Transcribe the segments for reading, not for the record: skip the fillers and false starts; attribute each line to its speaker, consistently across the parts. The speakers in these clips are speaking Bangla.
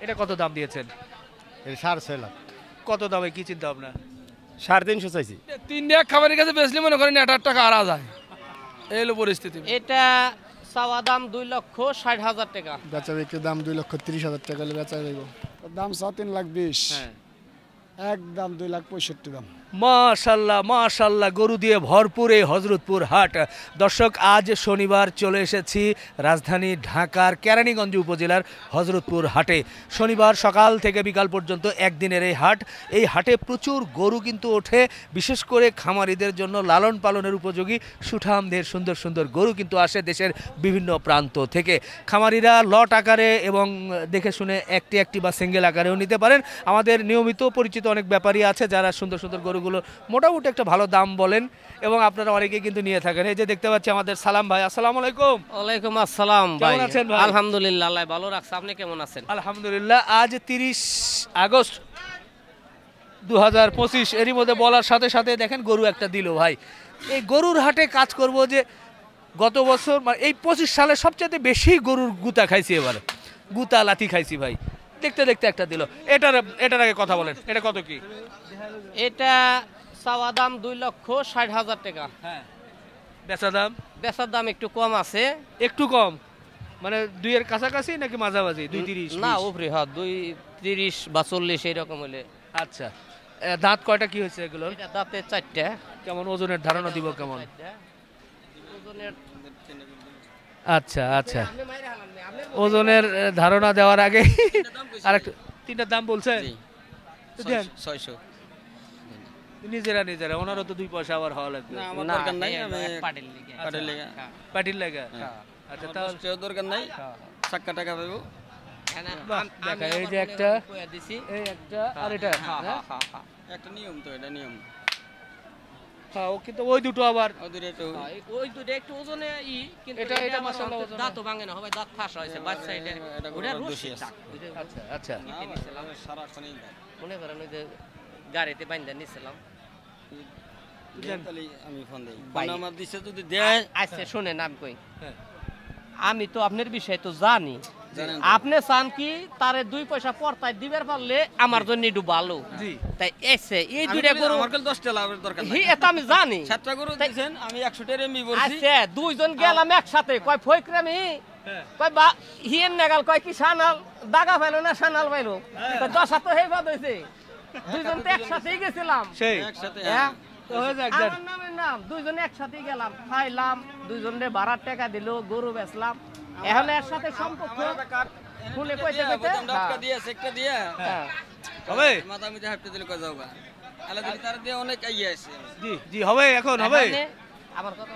Speaker 1: এটা কত দাম দিয়েছেন?
Speaker 2: 6.5 লাখ।
Speaker 1: কত দামে কি চিন্তা ভাবনা?
Speaker 2: 3.5 চাইছি।
Speaker 3: 3 লাখ খাবারের কাছে বেচলে মনে করেন 8 টাকা আরা যায়, এই হলো পরিস্থিতি।
Speaker 4: এটা চাওয়া দাম 2,60,000 টাকা,
Speaker 5: বেচা বিক্রির দাম 2,30,000 টাকা হলে বেচা যাইব। দাম 3,20,000,
Speaker 1: হ্যাঁ
Speaker 5: একদম 2,65,000 দাম।
Speaker 1: মাশাল্লাহ মাশাল্লাহ, গরু দিয়ে ভরপুর এই হযরতপুর হাট। দর্শক, আজ শনিবার চলে এসেছি রাজধানী ঢাকার কেরানীগঞ্জ উপজেলার হযরতপুর হাটে। শনিবার সকাল থেকে বিকাল পর্যন্ত একদিনের এই হাট। এই হাটে প্রচুর গরু কিন্তু ওঠে, বিশেষ করে খামারিদের জন্য লালন পালনের উপযোগী সুঠামদের সুন্দর সুন্দর গরু কিন্তু আসে দেশের বিভিন্ন প্রান্ত থেকে। খামারিরা লট আকারে এবং দেখে শুনে একটি একটি বা সিঙ্গেল আকারেও নিতে পারেন। আমাদের নিয়মিত পরিচিত অনেক ব্যাপারী আছে যারা সুন্দর সুন্দর গরুগুলো মোটামুটি একটা ভালো দাম বলেন এবং আপনারা অনেকেই কিন্তু নিয়ে থাকেন। এই যে দেখতে পাচ্ছি আমাদের সালাম ভাই, আসসালামু আলাইকুম।
Speaker 4: ওয়ালাইকুম আসসালাম ভাই।
Speaker 1: কেমন আছেন ভাই?
Speaker 4: আলহামদুলিল্লাহ, আল্লাহ ভালো রাখছে। আপনি কেমন আছেন?
Speaker 1: আলহামদুলিল্লাহ। আজ 30 আগস্ট 2025, এরই মধ্যে বলার সাথে সাথে দেখেন গরু একটা দিল ভাই। এই গরুর হাটে কাজ করব যে গত বছর এই 25 সালে সবচেয়ে বেশি গরুর গুতা খাইছি, এবারে গুতা লাথি খাইছি ভাই। দেখতে দেখতে একটা দিল। এটার আগে কথা বলেন, এটা কত কি?
Speaker 4: এটা চাওয়া দাম 2,60,000 টাকা,
Speaker 1: হ্যাঁ বেচা দাম?
Speaker 4: বেচার দাম একটু কম আছে।
Speaker 1: একটু কম মানে 2 এর কাছাকাছি নাকি মাঝামাঝি? 2.30
Speaker 4: না উপরে, হ্যাঁ 2.30 বা 40 এইরকম হলে।
Speaker 1: আচ্ছা, দাঁত কয়টা কি হয়েছে এগুলোর?
Speaker 4: এটা দাঁতে 4টা।
Speaker 1: কেমন ওজনের ধারণা দিব কেমন?
Speaker 4: ওজনের
Speaker 1: আচ্ছা আচ্ছা, ওজনের ধারণা দেওয়ার আগে আরেকটু, তিনটার দাম বলছে? দেন
Speaker 4: 600।
Speaker 1: নিজেরা নিজেরা, ওনারও তো 2 পয়সা আবার হওয়া লাগবে।
Speaker 4: আমার দরকার নাই, আমি পাটিল লিগে।
Speaker 1: পার্টির লাগা? আচ্ছা তাহলে
Speaker 3: দরকার নাই, চাক্কা টাকা পাবো।
Speaker 1: দেখা এই যে একটা, এই একটা আর এটা,
Speaker 3: একটা নিয়ম তো, এটা নিয়ম।
Speaker 1: হ্যাঁ ও কিন্তু ওই দুটো আবার
Speaker 3: ওদের একটু
Speaker 4: ওই দুটো একটু ওজনে কিন্তু
Speaker 1: এটা মাশাআল্লাহ ওজন
Speaker 4: দাঁতও ভাঙে না, হবে দাঁত ফাঁসা হয়েছে বাচ্চা। এটা ওটা রশি দাগ।
Speaker 1: আচ্ছা আচ্ছা,
Speaker 3: সারাক্ষণই
Speaker 4: মনে করেন ওই যে গাড়িতে বাইন্ধা নিছিলাম।
Speaker 3: আমি ফোন দিই,
Speaker 4: ভাই,
Speaker 3: ফোন আমার দিছে যদি দেয়।
Speaker 4: আচ্ছা শুনেন, আমি কই,
Speaker 1: হ্যাঁ
Speaker 4: আমি তো আপনার বিষয় তো জানি।
Speaker 3: জানেন
Speaker 4: আপনি চান কি তারে 2 পয়সা পড়তায় দিবার পারলে আমার জন্য একটু ভালো।
Speaker 1: জি,
Speaker 4: তাই এসে এই দুইটা গরু
Speaker 3: আমার কাছে 10 টাকা লাভের দরকার নাই।
Speaker 4: এটা আমি জানি।
Speaker 3: 7টা গরু দিয়েছেন, আমি 100 টাকা এমবি বলছি।
Speaker 4: আচ্ছা দুইজন গেলাম একসাথে, কয় ফইকরামি,
Speaker 1: হ্যাঁ
Speaker 4: কয় বা হিয়েন নাগাল, কয় কি সানাল দাগা পাইলো না সানাল পাইলো, কয় 10 তো হেই বাদ হইছে। দুইজন তো একসাথেই গেছিলাম।
Speaker 1: সেই
Speaker 3: একসাথে
Speaker 4: হ্যাঁ
Speaker 1: তো হয়ে যাক।
Speaker 4: আমার নামের নাম, দুইজনে একসাথে গেলাম, খাইলাম, দুইজনে ভাড়ার টাকা দিল, গরু বেচলাম। এখন এর সাথে সম্পর্ক শুনে কইতে কইতে
Speaker 3: টাকা দিয়ে একটা দিয়ে
Speaker 4: হ্যাঁ
Speaker 1: হবে।
Speaker 3: মাথা মিতে হাঁটতে দিলে কই যাওগা, আলা দিলে তার দিয়ে অনেক আইয়া আছে।
Speaker 1: জি জি হবে, এখন হবে।
Speaker 4: এখানে আমার কথা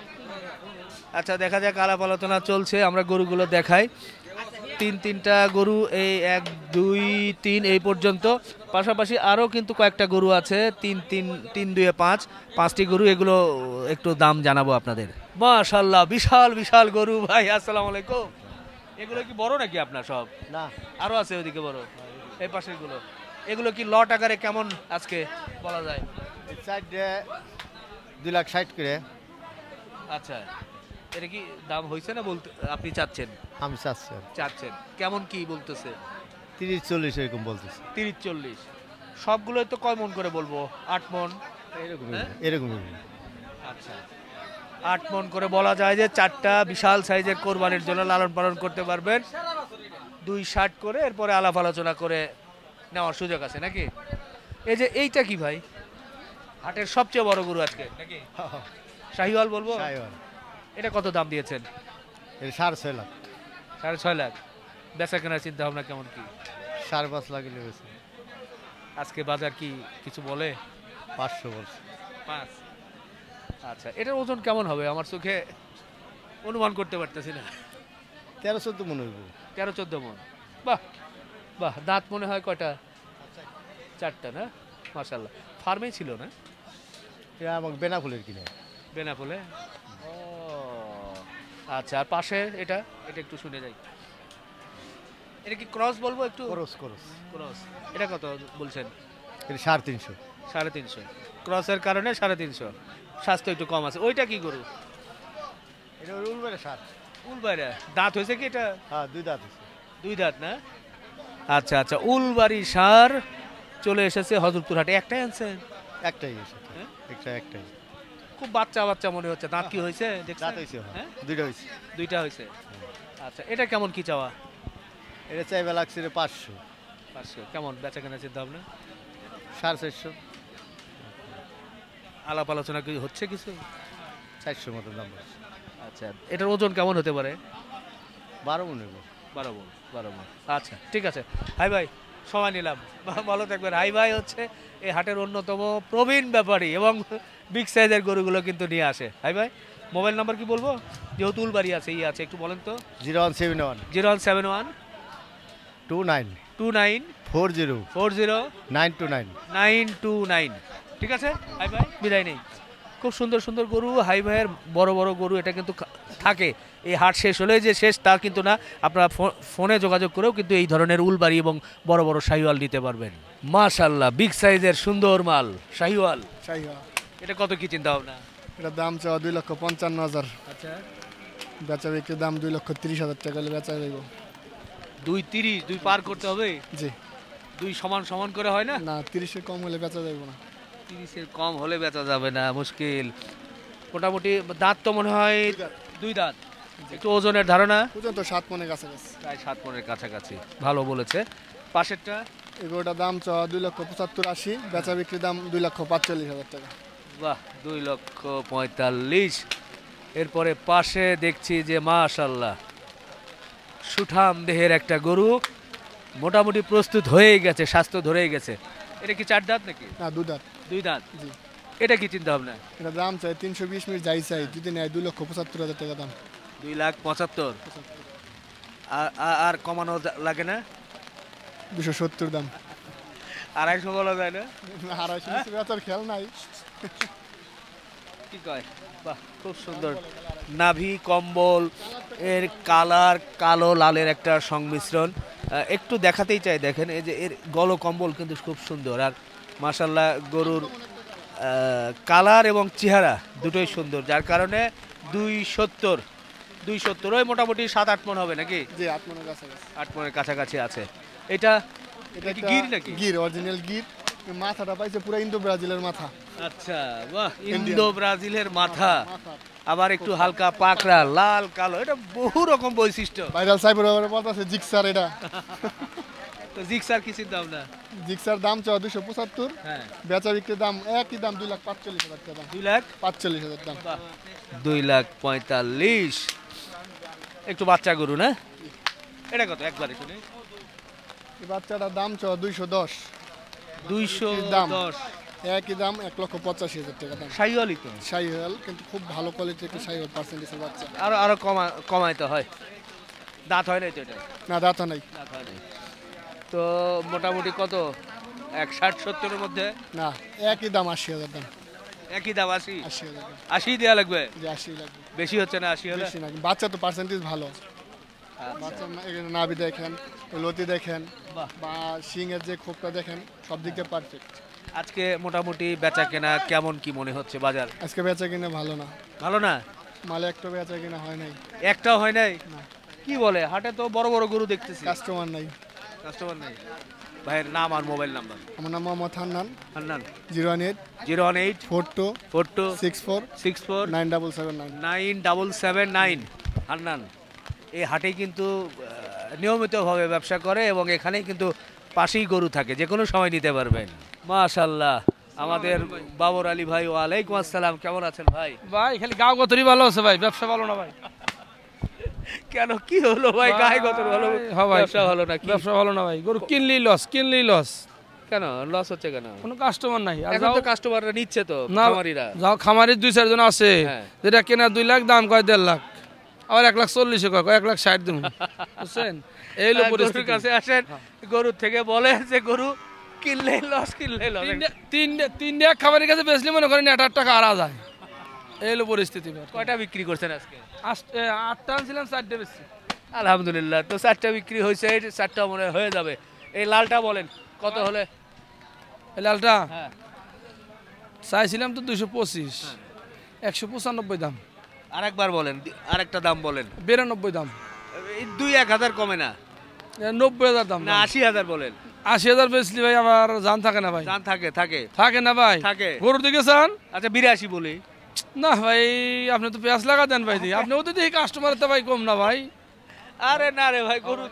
Speaker 1: আচ্ছা দেখা যাক, আলাপ আলোচনা চলছে, আমরা গরুগুলো দেখাই। তিনটা গরু, এই 1 2 3 এই পর্যন্ত। পাশাপাশি আরও কিন্তু কয়েকটা গরু আছে, 3 2 5টি গরু। এগুলো একটু দাম জানাবো আপনাদের। মাশাআল্লাহ, বিশাল বিশাল গরু ভাই। আসসালামু আলাইকুম। এগুলো কি বড় নাকি আপনার সব?
Speaker 2: না,
Speaker 1: আরও আছে ওইদিকে বড়, এই পাশের গুলো। এগুলো কি লট আকারে কেমন আজকে বলা যায়?
Speaker 2: 2,60,000 করে।
Speaker 1: আচ্ছা, এটা কি দাম হয়েছে না বলতে আপনি চাচ্ছেন?
Speaker 2: আমি চাচ্ছি
Speaker 1: চাচ্ছেন কেমন কি বলতেছে?
Speaker 2: 30-40 এরকম বলতেছি।
Speaker 1: 30-40। সবগুলোই তো কয় মন করে বলবো? 8 মন
Speaker 2: এরকম
Speaker 1: হ্যাঁ?
Speaker 2: এরকম।
Speaker 1: আচ্ছা, 8 মন করে বলা যায় যে 4টা বিশাল সাইজের কোরবানির জন্য লালন পালন করতে পারবেন। 2.60 করে, এরপরে আলাপ আলোচনা করে নেওয়ার সুযোগ আছে নাকি? এই যে এইটা কি ভাই? হাটের সবচেয়ে বড় গরু আজকে নাকি? শাহিওয়াল বলবো? এটা কত দাম দিয়েছেন?
Speaker 2: 6.5 লাখ।
Speaker 1: 6.5 লাখ। বেচা কেনার চিন্তা ভাবনা কেমন কি?
Speaker 2: 5.5 লাখ লেগেছে।
Speaker 1: আজকে বাজার কি কিছু বলে?
Speaker 2: 500 বলছে।
Speaker 1: 5। আচ্ছা, এটার ওজন কেমন হবে? আমার চোখে অনুমান করতে পারতেছি না।
Speaker 2: 13-14 মনে হইব।
Speaker 1: 13-14 মন। বাহ বাহ, দাঁত মনে হয় কয়টা? 4টা না? মাশাআল্লাহ। ফার্মেই ছিল না?
Speaker 2: এটা আমাকে বেনাফুলের কিনে।
Speaker 1: বেনাপোলে? ও আচ্ছা, আর পাশে এটা একটু শুনে যাই। এটা কি ক্রস বলবো? একটু
Speaker 2: খরচ
Speaker 1: ক্রস। এটা কত বলছেন?
Speaker 2: এটা 350।
Speaker 1: 350। ক্রসের কারণে 350। স্বাস্থ্য একটু কম আছে। ওইটা কি গরু?
Speaker 2: এটা উলবারে 7।
Speaker 1: উলবাইরা। দাঁত হয়েছে কি এটা?
Speaker 2: হ্যাঁ, 2 দাঁত আছে।
Speaker 1: 2 দাঁত না? আচ্ছা আচ্ছা, উলবাড়ি সার চলে এসেছে হজরতপুর হাটে। একটাই আনছেন?
Speaker 2: একটাই এসে একটাই
Speaker 1: খুব বাচ্চা বাচ্চা মনে হচ্ছে। দাঁত কি হয়েছে দেখছেন?
Speaker 2: দাঁত হয়েছে
Speaker 1: হ্যাঁ?
Speaker 2: দুইটা হয়েছে।
Speaker 1: দুইটা হয়েছে। আচ্ছা, এটা কেমন কি চাওয়া?
Speaker 2: এটা চাইবে লাগছে 500
Speaker 1: 500। কেমন বেচা কেনা চিন্তা ভাবনা?
Speaker 2: 450
Speaker 1: আলাপ আলোচনা কি হচ্ছে কিছু?
Speaker 2: 400 মতো দাম বলছে।
Speaker 1: আচ্ছা, এটার ওজন কেমন হতে পারে?
Speaker 2: 12 মনে হবে।
Speaker 1: 12 মণ। 12 মণ। আচ্ছা ঠিক আছে। হাই ভাই, সময় নিলাম, ভালো থাকবেন। হাই ভাই হচ্ছে এই হাটের অন্যতম প্রবীণ ব্যাপারী এবং বিগ সাইজের গরুগুলো কিন্তু নিয়ে আসে। হাই ভাই, মোবাইল নাম্বার কি বলবো, যেহেতু উলবাড়ি আছে ই আছে, একটু বলেন তো।
Speaker 2: 0171
Speaker 1: 0171
Speaker 2: 29
Speaker 1: 29
Speaker 2: 40
Speaker 1: 40
Speaker 2: 929।
Speaker 1: 929। ঠিক আছে হাই ভাই, বিদায় নেই। খুব সুন্দর সুন্দর গরু, হাই ভাইয়ের বড় বড় গরু এটা কিন্তু থাকে। এই হাট শেষ হলে যে শেষ তা কিন্তু না, আপনারা ফোনে যোগাযোগ করেও কিন্তু এই ধরনের উলবাড়ি এবং বড় বড় শাহিওয়াল নিতে পারবেন। মাশাআল্লাহ, বিগ সাইজের সুন্দর মাল শাহিওয়াল।
Speaker 5: শাহিওয়াল।
Speaker 1: এটা কত কি চিন্তা ভাবনা?
Speaker 5: এটার দাম চাওয়া 2,55,000।
Speaker 1: আচ্ছা,
Speaker 5: বেচা বিক্রি দাম 2,30,000 টাকা হলে বেচা যাইব।
Speaker 1: 2.30 2 পার করতে হবে?
Speaker 5: জি।
Speaker 1: 2 সমান সমান করে হয় না?
Speaker 5: না, 30-এর কম হলে বেচা যাইব না।
Speaker 1: 30-এর কম হলে বেচা যাবে না, মুশকিল। মোটামুটি দাঁত তো মনে হয় 2 দাঁত। একটু ওজনের ধারণা?
Speaker 5: ওজন তো 7 মনের কাছাকাছি।
Speaker 1: প্রায় 7 মণের কাছাকাছি। ভালো বলেছে। পাশেরটা?
Speaker 5: এগুলোটার দাম চাওয়া 2,75,80, বেচা বিক্রি দাম 2,45,000 টাকা।
Speaker 1: বাহ, 2,45,000। এরপরে পাশে দেখছি যে মাশাআল্লাহ সুঠাম দেহের একটা গরু, মোটামুটি প্রস্তুত হয়ে গেছে, স্বাস্থ্য ধরেই গেছে। এটা কি 4 দাঁত নাকি?
Speaker 5: না, 2 দাঁত।
Speaker 1: 2 দাঁত।
Speaker 5: জি।
Speaker 1: এটা কি চিন্তা ভাবনা?
Speaker 5: এটা দাম চাই 320 মিনিট যাই চাই, যদি নেয় 2,75,000 টাকা দাম।
Speaker 1: 2,75,000। আর কমানো লাগে না?
Speaker 5: 270 দাম।
Speaker 1: 250 বলা যায় না?
Speaker 5: 250 নিচে বেচার খেয়াল নাই।
Speaker 1: কি কয়? বাহ, খুব সুন্দর। নাভি কম্বল এর কালার কালো লালের একটা সংমিশ্রণ। একটু দেখাতেই চাই, দেখেন এই যে এর গল কম্বল কিন্তু খুব সুন্দর। আর মাশাআল্লাহ গরুর কালার এবং চেহারা দুটোই সুন্দর, যার কারণে 270 ওই মোটামুটি 7-8 মণ হবে নাকি?
Speaker 5: জি, 8 মনের কাছাকাছি।
Speaker 1: 8 মণের কাছাকাছি আছে। এটা
Speaker 5: এটা
Speaker 1: কি
Speaker 5: একটা
Speaker 1: গির নাকি?
Speaker 5: গির, অরিজিনাল গির। মাথাটা পাইছে পুরো ইন্দো ব্রাজিলের মাথা।
Speaker 1: আচ্ছা, বাহ, ইন্দো ব্রাজিলের মাথা, আবার একটু হালকা পাকড়া লাল কালো, এটা বহু রকম বৈশিষ্ট্য।
Speaker 5: ভাইরাল সাইবার বলতেছে জিক্সার। এটা
Speaker 1: তো জিক্সার কি চিন্তা ভাবনা?
Speaker 5: জিক্সার দাম চাওয়া 275,
Speaker 1: হ্যাঁ,
Speaker 5: বেচা বিক্রি দাম একই দাম 2,45,000 টাকা দাম।
Speaker 1: 2,45,000
Speaker 5: দাম।
Speaker 1: 2,45,000। একটু বাচ্চা গরু না? এটা কত একবারে শুনে?
Speaker 5: এই বাচ্চাটার দাম চাওয়া 210,
Speaker 1: 210।
Speaker 5: একই দাম 1,85,000 টাকা দাম।
Speaker 1: শাহিওয়ালই তো।
Speaker 5: শাহিওয়াল, কিন্তু খুব ভালো কোয়ালিটির একটা শাহিওয়াল পার্সেন্টেজের বাচ্চা।
Speaker 1: আরো কমাইতে হয়। দাঁত হয় নাই তো এটা?
Speaker 5: না, দাঁত নাই।
Speaker 1: দাঁত হয় নাই। তো মোটামুটি কত, 60-70-এর মধ্যে?
Speaker 5: না, একই দাম 80,000 দাম।
Speaker 1: একই দাম 80?
Speaker 5: 80,000 দাম।
Speaker 1: 80 দেওয়া লাগবে?
Speaker 5: যে 80 লাগবে।
Speaker 1: বেশি হচ্ছে না 80 হলে?
Speaker 5: বেশি না, বাচ্চা তো পার্সেন্টেজ ভালো। বাচ্চা নাভি দেখেন, লতি দেখেন,
Speaker 1: বাহ।
Speaker 5: বা শিংয়ের যে খোপটা দেখেন, সব দিক দিয়ে পারফেক্ট।
Speaker 1: আজকে মোটামুটি বেচা কেনা কেমন কি মনে হচ্ছে বাজার?
Speaker 5: আজকে বেচা কিনা ভালো না,
Speaker 1: ভালো না?
Speaker 5: মালে একটা বেচা কিনা হয় নাই।
Speaker 1: একটাও হয় নাই?
Speaker 5: না।
Speaker 1: কি বলে, হাটে তো বড় বড় গরু দেখতেছি,
Speaker 5: কাস্টমার নাই।
Speaker 1: কাস্টমার নাই। ভাইয়ের নাম আর মোবাইল নাম্বার?
Speaker 5: আমার নাম মোহাম্মদ হান্নান।
Speaker 1: হান্নান।
Speaker 5: 018
Speaker 1: 018
Speaker 5: 42
Speaker 1: 42
Speaker 5: 64
Speaker 1: 64
Speaker 5: 9779।
Speaker 1: 9779। হান্নান এই হাটে কিন্তু নিয়মিতভাবে ব্যবসা করে এবং এখানেই কিন্তু পাশেই গরু থাকে, যে কোনো সময় নিতে পারবেন। মাশাআল্লাহ, আমাদের বাবর আলী ভাই। ওয়ালাইকুম আসসালাম, কেমন আছেন ভাই?
Speaker 3: ভাই খালি গাঁও গতরই ভালো আছে ভাই, ব্যবসা ভালো না ভাই।
Speaker 1: কেন, কি হলো ভাই? গায়ে কত ভালো,
Speaker 3: হ্যাঁ ভাই,
Speaker 1: ব্যবসা ভালো না?
Speaker 3: ব্যবসা ভালো না ভাই, গরু কিনলেই লস।
Speaker 1: কেন লস হচ্ছে কেন?
Speaker 3: কোনো কাস্টমার নাই। আর
Speaker 1: এখন তো কাস্টমাররা নিচ্ছে তো,
Speaker 3: না,
Speaker 1: খামারিরা।
Speaker 3: যাও খামারির 2-4 জন আছে,
Speaker 1: হ্যাঁ।
Speaker 3: যেটা কেনা 2 লাখ, দাম কয় 1.5 লাখ, আবার 1,40,000 কয় 1,60,000 দিন, বুঝছেন? এই হলো
Speaker 1: গরুর
Speaker 3: পরিস্থিতি।
Speaker 1: কাছে আসেন, গরুর থেকে বলে যে গরু কিনলেই লস, কিনলেই লস।
Speaker 3: তিনটে খামারের কাছে বেচলে মনে করেন 8 টাকা আরা যায়। এই হলো পরিস্থিতি।
Speaker 1: কয়টা বিক্রি করছেন আজকে?
Speaker 3: 8টা আনছিলাম, 4টে বেচছি।
Speaker 1: আলহামদুলিল্লাহ, তো 4টা বিক্রি হয়েছে, 4টা মনে হয় হয়ে যাবে। এই লালটা বলেন কত হলে?
Speaker 3: এই লালটা
Speaker 1: হ্যাঁ,
Speaker 3: চাইছিলাম তো 225, 195 দাম।
Speaker 1: আরেকবার বলেন, আরেকটা দাম বলেন।
Speaker 3: 92 দাম।
Speaker 1: এই 2-1 হাজার কমে না?
Speaker 3: 90,000 দাম
Speaker 1: না 80,000 বলেন?
Speaker 3: 80,000 বেচলি ভাই আমার জান থাকে না ভাই,
Speaker 1: জান থাকে থাকে
Speaker 3: থাকে না ভাই,
Speaker 1: থাকে।
Speaker 3: গরুর দিকে চান
Speaker 1: আচ্ছা 82 বলি।
Speaker 3: না ভাই, আপনি তো পেঁয়াজ লাগা দেন ভাই, আপনি ওদের দিকে কাস্টমার তো ভাই কম না ভাই,
Speaker 1: আরে না রে ভাই, গরু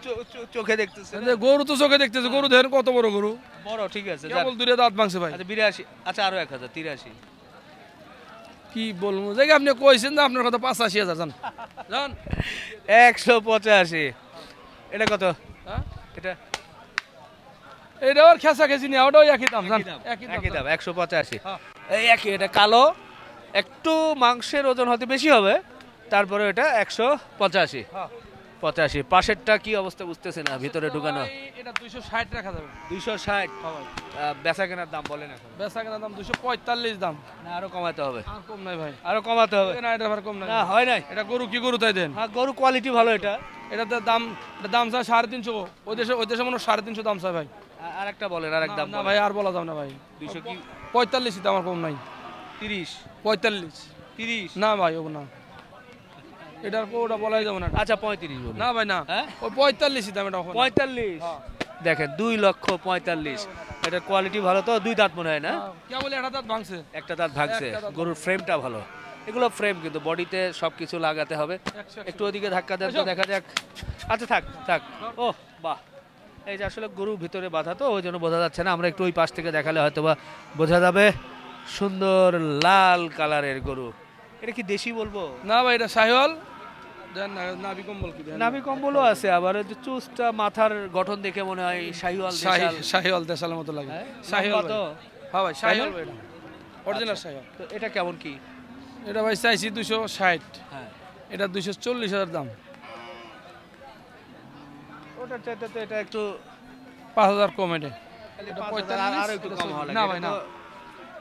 Speaker 1: চোখে দেখতেছে না।
Speaker 3: গরু তো চোখে দেখতেছে, গরু দেখেন কত বড় গরু,
Speaker 1: বড় ঠিক আছে।
Speaker 3: কেবল দূরে দাঁত ভাঙছে ভাই।
Speaker 1: আচ্ছা 82, আচ্ছা আরো 1000, 83।
Speaker 3: কি বলবো জায়গা আপনি কইছেন না আপনার কথা 85,000 জান জান
Speaker 1: 185। এটা কত?
Speaker 3: হ্যাঁ?
Speaker 1: এটা
Speaker 3: এটা আর খেসা খেসি নিয়ে ওটাও একই দাম জান,
Speaker 1: একই দাম 185।
Speaker 3: হ্যাঁ।
Speaker 1: এই একই, এটা কালো, একটু মাংসের ওজন হতে বেশি হবে, তারপরে এটা 185।
Speaker 3: হ্যাঁ।
Speaker 1: 85। পাশেরটা কি অবস্থা বুঝতেছি না, ভিতরে ঢুকানো।
Speaker 3: ভাই, এটা 260 রাখা যাবে।
Speaker 1: 260।
Speaker 3: হ্যাঁ ভাই,
Speaker 1: বেচা কেনার দাম বলেন এখন?
Speaker 3: বেচা কেনা দাম 245 দাম,
Speaker 1: না আরো কমাতে হবে?
Speaker 3: আর কম নাই ভাই,
Speaker 1: আরো কমাতে হবে?
Speaker 3: না এটা আর কম নাই,
Speaker 1: না হয় নাই।
Speaker 3: এটা গরু কি গরু তাই দেন,
Speaker 1: হ্যাঁ গরু কোয়ালিটি ভালো। এটা
Speaker 3: এটাতে দাম, এটা দাম চায় 350, ওই দেশে মনে হয় 350 দাম চায় ভাই।
Speaker 1: আরেকটা বলেন, আরেক দাম
Speaker 3: না
Speaker 1: বলেন।
Speaker 3: ভাই আর বলা যাবে না ভাই,
Speaker 1: 200 কি?
Speaker 3: 45 দাম আর কম নাই,
Speaker 1: 30।
Speaker 3: 45 না ভাই ও না, এটার ওটা বলাই যাবে না।
Speaker 1: আচ্ছা 35 বলুন।
Speaker 3: না ভাই না,
Speaker 1: হ্যাঁ?
Speaker 3: ওই 45 দাম এটা।
Speaker 1: 45। দেখেন 2,45,000। এটার কোয়ালিটি ভালো তো? দুই দাঁত মনে হয় না?
Speaker 3: কেবল একটা দাঁত ভাঙছে,
Speaker 1: একটা দাঁত ভাগছে।
Speaker 3: একটা দাঁত
Speaker 1: গরুর ফ্রেমটা ভালো। এগুলো ফ্রেম কিন্তু বডিতে সবকিছু লাগাতে হবে। একটু ওদিকে ধাক্কা দেন তো দেখা যাক। আচ্ছা থাক থাক। ও বাহ, এই যে আসলে গরু ভিতরে বাঁধা তো ওই জন্য বোঝা যাচ্ছে না, আমরা একটু ওই পাশ থেকে দেখালে হয়তো বা বোঝা যাবে। সুন্দর লাল কালারের গরু। এটা কি দেশি বলবো?
Speaker 3: না ভাই এটা শাহিওয়াল দেন না, নাভি কম্বল কি দেন,
Speaker 1: নাভি কম্বলও আছে, আবার ওই যে চুজটা মাথার গঠন দেখে মনে হয় শাহিওয়াল দেশাল।
Speaker 3: শাহিওয়াল দেশালের মতো লাগে।
Speaker 1: হ্যাঁ?
Speaker 3: শাহিওয়াল
Speaker 1: লম্বা তো?
Speaker 3: হ্যাঁ ভাই শাহিওয়াল ভাই, এটা অরিজিনাল শাহিওয়াল।
Speaker 1: তো এটা কেমন কি?
Speaker 3: এটা ভাই চাইছি 260,
Speaker 1: হ্যাঁ,
Speaker 3: এটা 240,000 দাম,
Speaker 1: ওটার চাইতে তো এটা একটু
Speaker 3: 5,000 কম এটা।
Speaker 1: এটা 45 আর একটু কম হওয়া লাগে।
Speaker 3: না
Speaker 1: এটা
Speaker 3: ভাই না,
Speaker 1: তো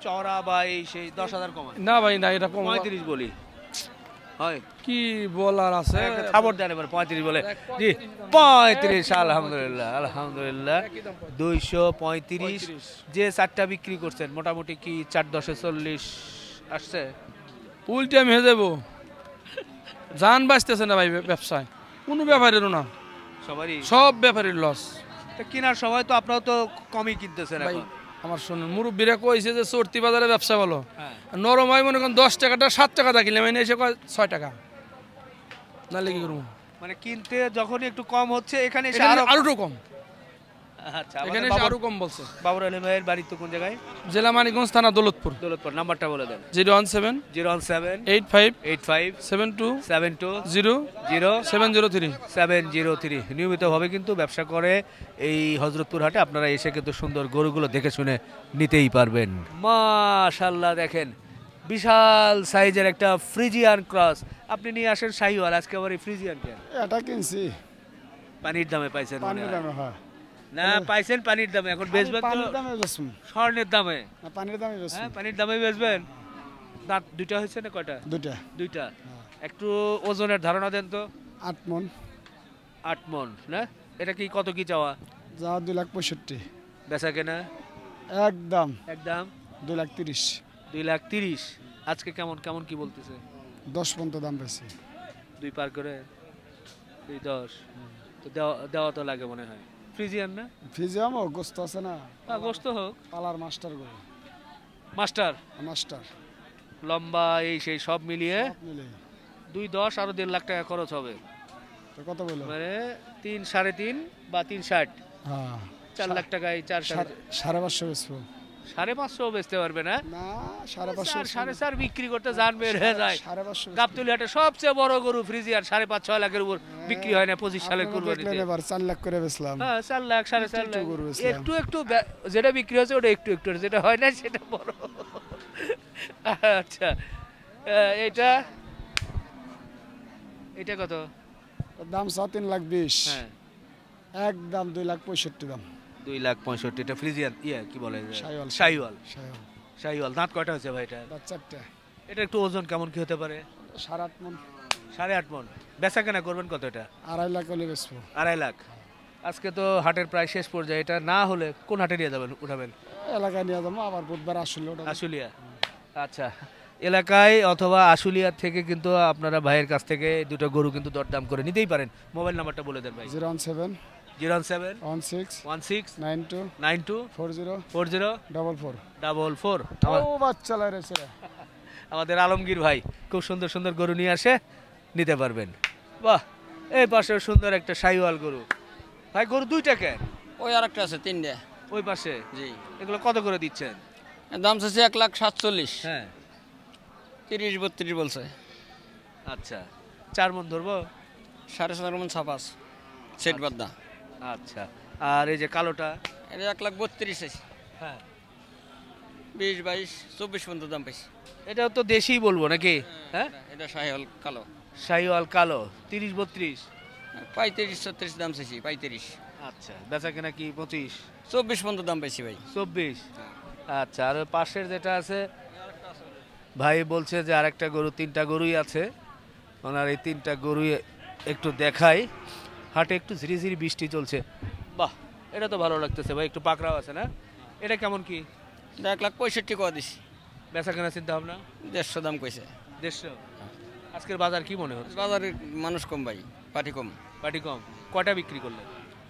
Speaker 1: চওড়া বা এই সেই 10,000 কমায়।
Speaker 3: না ভাই না, এটা কম।
Speaker 1: 35 বলি হয়?
Speaker 3: কি বলার আছে,
Speaker 1: একটা থাবর দেন এবার, 35 বলে। জি 35। আলহামদুলিল্লাহ আলহামদুলিল্লাহ। 235। যে চারটা বিক্রি করছেন মোটামুটি কি 4-10 40 আসছে?
Speaker 3: উল্টে আমি হয়ে যাবো, জান বাঁচতেছে না ভাই ব্যবসায়, কোনো ব্যাপারেরও না,
Speaker 1: সবারই
Speaker 3: সব ব্যাপারের লস।
Speaker 1: তা কেনার সময় তো আপনারাও তো কমই কিনতেছেন
Speaker 3: ভাই
Speaker 1: এখন।
Speaker 3: আমার শুনুন, মুরব্বীরা কইছে যে চর্তি বাজারে ব্যবসা ভালো,
Speaker 1: হ্যাঁ।
Speaker 3: নরম হয় মনে করেন 10 টাকাটা 7 টাকা দা কিনলাম, এনে এসে কয় 6 টাকা, না লেগে করবো
Speaker 1: মানে কিনতে যখনই একটু কম হচ্ছে এখানে এসে
Speaker 3: এখানে
Speaker 1: আরো।
Speaker 3: আরো কম,
Speaker 1: আচ্ছা,
Speaker 3: এখানে
Speaker 1: আমাদের
Speaker 3: এসে আরো কম বলছে।
Speaker 1: বাবুর আলী ভাইয়ের বাড়ি তো কোন জায়গায়?
Speaker 3: জেলা মানিকগঞ্জ, থানা দৌলতপুর।
Speaker 1: দৌলতপুর। নাম্বারটা বলে দেন।
Speaker 3: 017
Speaker 1: 017
Speaker 3: 85
Speaker 1: 85
Speaker 3: 72
Speaker 1: 72
Speaker 3: 0 703।
Speaker 1: 703। নিয়মিতভাবে কিন্তু ব্যবসা করে এই হযরতপুর হাটে। আপনারা এসে কিন্তু সুন্দর গরুগুলো দেখে শুনে নিতেই পারবেন। মাশাআল্লাহ, দেখেন বিশাল সাইজের একটা ফ্রিজিয়ান ক্রস। আপনি নিয়ে আসেন শাহিওয়াল, আজকে আবার এই ফ্রিজিয়ান কেন?
Speaker 5: এটা কিনছি
Speaker 1: পানির দামে পাইছেন মনে
Speaker 5: পানির
Speaker 1: হয়?
Speaker 5: দামে, হ্যাঁ
Speaker 1: না পাইছেন পানির দামে, এখন বেচবেন তো
Speaker 5: পানির দামে বেচুন,
Speaker 1: স্বর্ণের দামে।
Speaker 5: না পানির দামে বেচুন।
Speaker 1: হ্যাঁ পানির দামে বেচবেন। দাঁত দুইটা হয়েছে না কয়টা?
Speaker 5: দুইটা
Speaker 1: দুইটা। একটু ওজনের ধারণা দেন তো।
Speaker 5: 8 মন,
Speaker 1: 8 মণ না? এটা কি কত কি চাওয়া?
Speaker 5: যা 2,65,000,
Speaker 1: বেচা কেনা
Speaker 5: একদম
Speaker 1: একদম
Speaker 5: 2,30,000,
Speaker 1: 2,30,000। আজকে কেমন কেমন কি বলতেছে?
Speaker 5: 10 পর্যন্ত দাম বেশি।
Speaker 1: 2 পার করে 2,10। তো দেওয়া তো লাগে মনে হয়। ফ্রিজিয়ান না?
Speaker 5: ফিজিয়ামও গোস্ত আছে না,
Speaker 1: গোস্ত হোক।
Speaker 5: পালার মাস্টার গরু,
Speaker 1: মাস্টার
Speaker 5: মাস্টার
Speaker 1: লম্বা এই সেই সব মিলিয়ে
Speaker 5: সব মিলে
Speaker 1: 2,10 আরো 1.5 লাখ টাকা খরচ হবে।
Speaker 5: তো কত বলো?
Speaker 1: মানে 3 3.5 বা 3.60,
Speaker 5: হ্যাঁ
Speaker 1: 4 লাখ টাকায় 4
Speaker 5: 550 বেচবো
Speaker 1: 550 বেচতে পারবে না?
Speaker 5: না, 550
Speaker 1: 4.5 বিক্রি করতে জান বের হয়ে যায়।
Speaker 5: 550
Speaker 1: গাবতলী হাটে সবচেয়ে বড় গরু ফ্রিজিয়ান 5.5-6 লাখের উপর বিক্রি হয় না 25 সালের কুরবানিতে।
Speaker 5: এবার 4 লাখ করে বেচলাম।
Speaker 1: হ্যাঁ 4 লাখ 4.5 লাখ।
Speaker 5: গরু বেচলাম।
Speaker 1: একটু একটু যেটা বিক্রি হচ্ছে ওটা একটু একটু, যেটা হয় না সেটা বড়। আচ্ছা এটা এটা কত?
Speaker 5: ওর দাম 3,20,000,
Speaker 1: হ্যাঁ
Speaker 5: একদম 2,65,000 দাম।
Speaker 1: 2,65,000। এটা ফ্রিজিয়ান কি বলে?
Speaker 5: শাহিওয়াল।
Speaker 1: শাহিওয়াল।
Speaker 5: শাহিওয়াল।
Speaker 1: শাহিওয়াল। দাঁত কয়টা হচ্ছে ভাই এটা?
Speaker 5: দাঁত 4টা।
Speaker 1: এটা একটু ওজন কেমন কি হতে পারে?
Speaker 5: 8.5 মন।
Speaker 1: 8.5 মণ। বেচা কেনা করবেন কত এটা?
Speaker 5: 2.5 লাখ হলে বেচবো।
Speaker 1: 2.5 লাখ। আজকে তো হাটের প্রায় শেষ পর্যায়ে, এটা না হলে কোন হাটে নিয়ে যাবেন উঠাবেন?
Speaker 5: এলাকায় নিয়ে যাবো, আবার বুধবার আসলে ওটা
Speaker 1: আশুলিয়া। আচ্ছা, এলাকায় অথবা আশুলিয়া থেকে কিন্তু আপনারা ভাইয়ের কাছ থেকে দুটো গরু কিন্তু দরদাম করে নিতেই পারেন। মোবাইল নাম্বারটা বলে দেন ভাই।
Speaker 5: 017
Speaker 1: 017
Speaker 5: 16
Speaker 1: 16
Speaker 5: 92
Speaker 1: 92
Speaker 5: 40
Speaker 1: 40
Speaker 5: 44
Speaker 1: 44
Speaker 5: ও বাচ্চা লাইছে
Speaker 1: আমাদের আলমগীর ভাই খুব সুন্দর সুন্দর গরু নিয়ে আসে, নিতে পারবেন। বাহ, এই পাশে সুন্দর একটা শাহিওয়াল গরু। ভাই গরু দুইটা কেন?
Speaker 6: ওই আর একটা আছে তিনটে।
Speaker 1: ওই পাশে
Speaker 6: জি,
Speaker 1: এগুলো কত করে দিচ্ছেন?
Speaker 6: দাম চাচ্ছে 1,47,000।
Speaker 1: হ্যাঁ
Speaker 6: 30-32 বলছে।
Speaker 1: আচ্ছা, 4 মণ ধরবো?
Speaker 6: 7.5 মণ ছাপাস সেট বাদ্দা।
Speaker 1: আচ্ছা, আর এই যে কালোটা?
Speaker 6: এটা 1,32,000 আছে।
Speaker 1: হ্যাঁ
Speaker 6: 20, 22, 24 পর্যন্ত দাম পাইছি।
Speaker 1: এটাও তো দেশি বলবো নাকি? হ্যাঁ
Speaker 6: এটা শাহিওয়াল কালো।
Speaker 1: শাহিওয়াল কালো 30-32।
Speaker 6: 35-36 দাম চাইছি, 35।
Speaker 1: আচ্ছা, বেচা কেনা কি 25?
Speaker 6: 24 পর্যন্ত দাম পাইছি ভাই।
Speaker 1: 24। আচ্ছা, আর ওই পাশের যেটা আছে ভাই বলছে যে আরেকটা গরু, 3টা গরুই আছে ওনার। এই 3টা গরুই একটু দেখাই। হাটে একটু ঝিরিঝিরি বৃষ্টি চলছে। বাহ, এটা তো ভালো লাগতেছে ভাই, একটু পাকড়াও আছে না? এটা কেমন কি?
Speaker 6: এটা 1,65,000 করে দিছি।
Speaker 1: বেচা কেনা চিন্তা ভাবনা?
Speaker 6: 150 দাম কইছে।
Speaker 1: 150। আজকের বাজার কি মনে হচ্ছে?
Speaker 6: বাজারে মানুষ কম ভাই, পাটি কম।
Speaker 1: পাটি কম। কয়টা বিক্রি করলেন?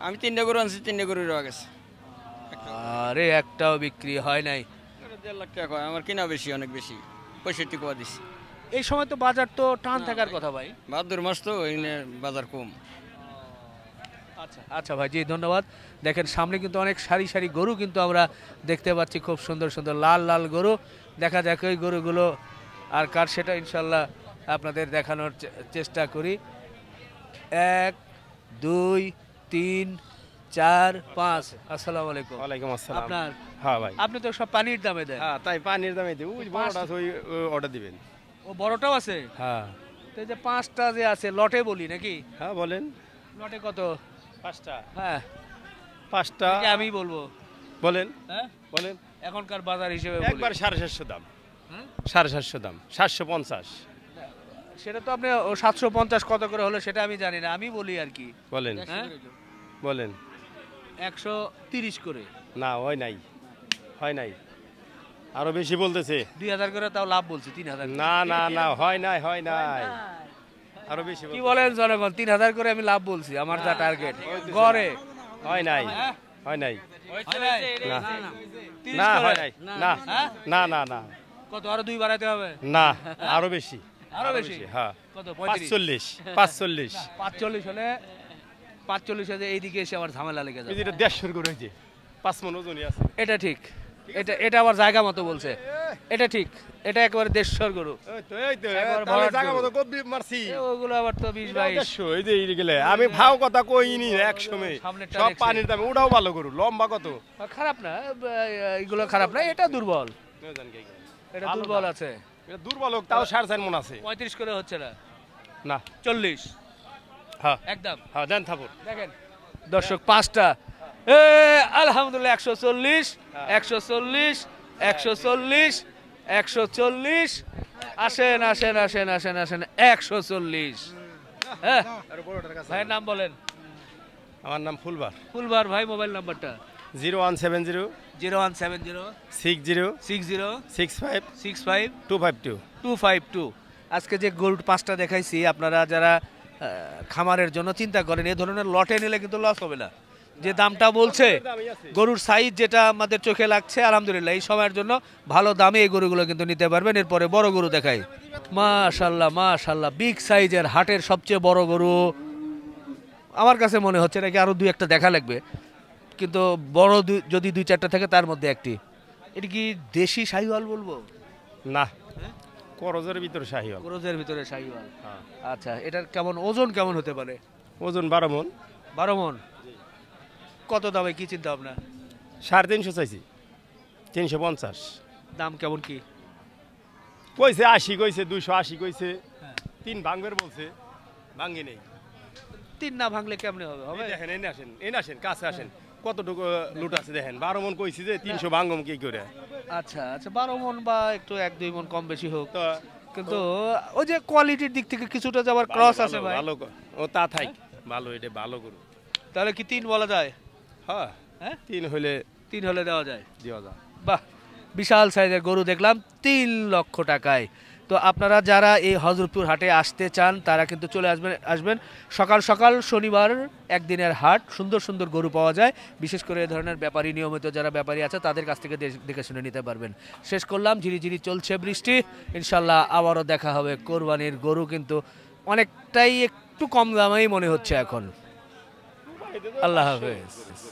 Speaker 6: আমি 3টে গরু আনছি, 3টে গরু রয়ে গেছে।
Speaker 1: আরে একটাও বিক্রি হয় নাই।
Speaker 6: 1.5 লাখ টাকা কয়, আমার কিনা বেশি, অনেক বেশি। 65 করে দিছি।
Speaker 1: এই সময় তো বাজার তো টান থাকার কথা ভাই।
Speaker 6: ভাদ্র মাস তো এখানে বাজার কম।
Speaker 1: আচ্ছা আচ্ছা ভাই, জি ধন্যবাদ। দেখেন সামনে কিন্তু অনেক সারি সারি গরু কিন্তু আমরা দেখতে পাচ্ছি, খুব সুন্দর সুন্দর লাল লাল গরু। দেখা যাক ওই গরুগুলো আর কার, সেটা ইনশাল্লাহ আপনাদের দেখানোর চেষ্টা করি। 1 2 3 4 5। আসসালামু আলাইকুম।
Speaker 7: ওয়ালাইকুম আসসালাম।
Speaker 1: আপনার?
Speaker 7: হ্যাঁ ভাই।
Speaker 1: আপনি তো সব পানির দামে দেন।
Speaker 7: হ্যাঁ, তাই পানির দামে দিই। ওই বড়টা আছে, ওই অর্ডার দিবেন।
Speaker 1: ও বড়টাও আছে?
Speaker 7: হ্যাঁ
Speaker 1: তো এই যে 5টা যে আছে লটে বলি নাকি?
Speaker 7: হ্যাঁ বলেন।
Speaker 1: লটে কত?
Speaker 7: 5টা।
Speaker 1: হ্যাঁ
Speaker 7: 5টা
Speaker 1: নাকি আমি বলবো?
Speaker 7: বলেন।
Speaker 1: হ্যাঁ
Speaker 7: বলেন।
Speaker 1: এখনকার বাজার হিসেবে বলি।
Speaker 7: একবার 750 দাম।
Speaker 1: হ্যাঁ?
Speaker 7: 750 দাম। 750।
Speaker 1: সেটা তো আপনি 750 কত করে হলো সেটা আমি জানি না, আমি বলি আর কি।
Speaker 7: বলেন।
Speaker 1: হ্যাঁ
Speaker 7: বলেন।
Speaker 1: 130 করে।
Speaker 7: না হয় নাই, হয় নাই, আরো বেশি বলতেছে।
Speaker 1: 2000 করে তাও লাভ বলছি, 3000।
Speaker 7: না না না, হয় নাই, হয় নাই, আরো বেশি
Speaker 1: কি বলেন জনগণ? 3000 করে আমি লাভ বলছি, আমার যা টার্গেট গড়ে।
Speaker 7: হয় নাই, হয় নাই,
Speaker 1: হয় নাই?
Speaker 7: না
Speaker 1: 30
Speaker 7: না,
Speaker 1: করে?
Speaker 7: হয় নাই, না
Speaker 1: হ্যাঁ?
Speaker 7: না না না
Speaker 1: কত আরো 2 বাড়াতে হবে?
Speaker 7: না, আরো বেশি,
Speaker 1: আরো বেশি?
Speaker 7: হ্যাঁ।
Speaker 1: কত?
Speaker 7: 45 45
Speaker 1: 45 হলে 45 হলে এইদিকে এসে আমার ঝামেলা লেগে যাবে।
Speaker 7: এটা 150 করে হয়েছে, 5 মণ ওজনই আছে।
Speaker 1: এটা ঠিক, এটা আবার জায়গা মতো বলছে। এটা ঠিক, এটা একেবারে 150 গরু।
Speaker 7: এই তো
Speaker 1: একবার
Speaker 7: তাহলে
Speaker 1: ভরাট
Speaker 7: জায়গা
Speaker 1: করবো।
Speaker 7: মতো কবি মারছি।
Speaker 1: ওগুলো আবার তো 20-22।
Speaker 7: 150, এই যে এই গেলে আমি ভাও কথা কইনি এক সময়।
Speaker 1: সামনেরটা
Speaker 7: সব
Speaker 1: দেখছি।
Speaker 7: পানির দামে, ওটাও ভালো গরু, লম্বা কত।
Speaker 1: খারাপ না, এগুলো খারাপ না, এটা দুর্বল। এটা
Speaker 7: ভালো
Speaker 1: দুর্বল
Speaker 7: দাম।
Speaker 1: আছে।
Speaker 7: এটা দুর্বল হোক, তাও 4.5 মণ আছে।
Speaker 1: 35 করে হচ্ছে না,
Speaker 7: না
Speaker 1: 40
Speaker 7: হ্যাঁ
Speaker 1: একদম।
Speaker 7: হ্যাঁ, দেন থাপুর।
Speaker 1: দেখেন দর্শক, 5টা আলহামদুলিল্লাহ 140 140 140 140। আসেন আসেন আসেন আসেন আসেন, 140। হ্যাঁ ভাইয়ের নাম বলেন।
Speaker 7: আমার নাম ফুলবার।
Speaker 1: ফুলবার ভাই, মোবাইল নাম্বারটা?
Speaker 7: 0170
Speaker 1: 0170
Speaker 7: 60
Speaker 1: 60
Speaker 7: 65
Speaker 1: 65
Speaker 7: 252।
Speaker 1: 252। আজকে যে গোল্ড 5টা দেখাইছি, আপনারা যারা খামারের জন্য চিন্তা করেন, এই ধরনের লটে নিলে কিন্তু লস হবে না। যে দামটা বলছে, গরুর সাইজ যেটা আমাদের চোখে লাগছে, আলহামদুলিল্লাহ এই সময়ের জন্য ভালো দামে এই গরুগুলো কিন্তু নিতে পারবেন। এরপরে বড় গরু দেখাই। মাশাল্লাহ মাশাল্লাহ, বিগ সাইজের হাটের সবচেয়ে বড় গরু আমার কাছে মনে হচ্ছে, নাকি আরো 2-1টা দেখা লাগবে, কিন্তু বড় যদি 2-4টা থাকে তার মধ্যে একটি। এটা কি দেশি শাহিওয়াল বলবো?
Speaker 7: না, করজের ভিতরে শাহিওয়াল।
Speaker 1: ক্রোজের ভিতরে শাহিওয়াল। আচ্ছা, এটার কেমন ওজন, কেমন হতে পারে?
Speaker 7: ওজন 12 মণ।
Speaker 1: 12 মণ। কত দামে কি চিন্তা ভাবনা?
Speaker 7: 350 চাইছি, 350।
Speaker 1: দাম কেমন কি?
Speaker 7: কইছে 80, কইছে 280, কইছে 3 ভাঙবের বলছে, ভাঙ্গি নেই।
Speaker 1: 3 না ভাঙলে কেমনে হবে? হবে?
Speaker 7: এই দেখেন, এনে আসেন, এনে আসেন, কাছে আসেন, কতটুকু লুট আছে দেখেন। 12 মণ কইছি যে 300 ভাঙম কি করে।
Speaker 1: আচ্ছা আচ্ছা, 12 মণ বা একটু 1-2 মণ কম বেশি হোক,
Speaker 7: তো
Speaker 1: কিন্তু ওই যে কোয়ালিটির দিক থেকে কিছুটা যাবার ক্রস আছে ভাই।
Speaker 7: ভালো, ও তা থাক ভালো, এটা ভালো গরু।
Speaker 1: তাহলে কি 3 বলা যায়?
Speaker 7: হ্যাঁ
Speaker 1: হ্যাঁ
Speaker 7: 3 হইলে
Speaker 1: 3 হলে দেওয়া যায়।
Speaker 7: দেওয়া যায়।
Speaker 1: বাহ, বিশাল সাইজের গরু দেখলাম 3 লক্ষ টাকায়। তো আপনারা যারা এই হযরতপুর হাটে আসতে চান তারা কিন্তু চলে আসবেন সকাল সকাল শনিবার একদিনের হাট, সুন্দর সুন্দর গরু পাওয়া যায়। বিশেষ করে এই ধরনের ব্যাপারী, নিয়মিত যারা ব্যাপারী আছে তাদের কাছ থেকে দেখে শুনে নিতে পারবেন। শেষ করলাম, ঝিরিঝিরি চলছে বৃষ্টি, ইনশাল্লাহ আবারও দেখা হবে। কোরবানির গরু কিন্তু অনেকটাই একটু কম দামেই মনে হচ্ছে এখন। আল্লাহ হাফেজ।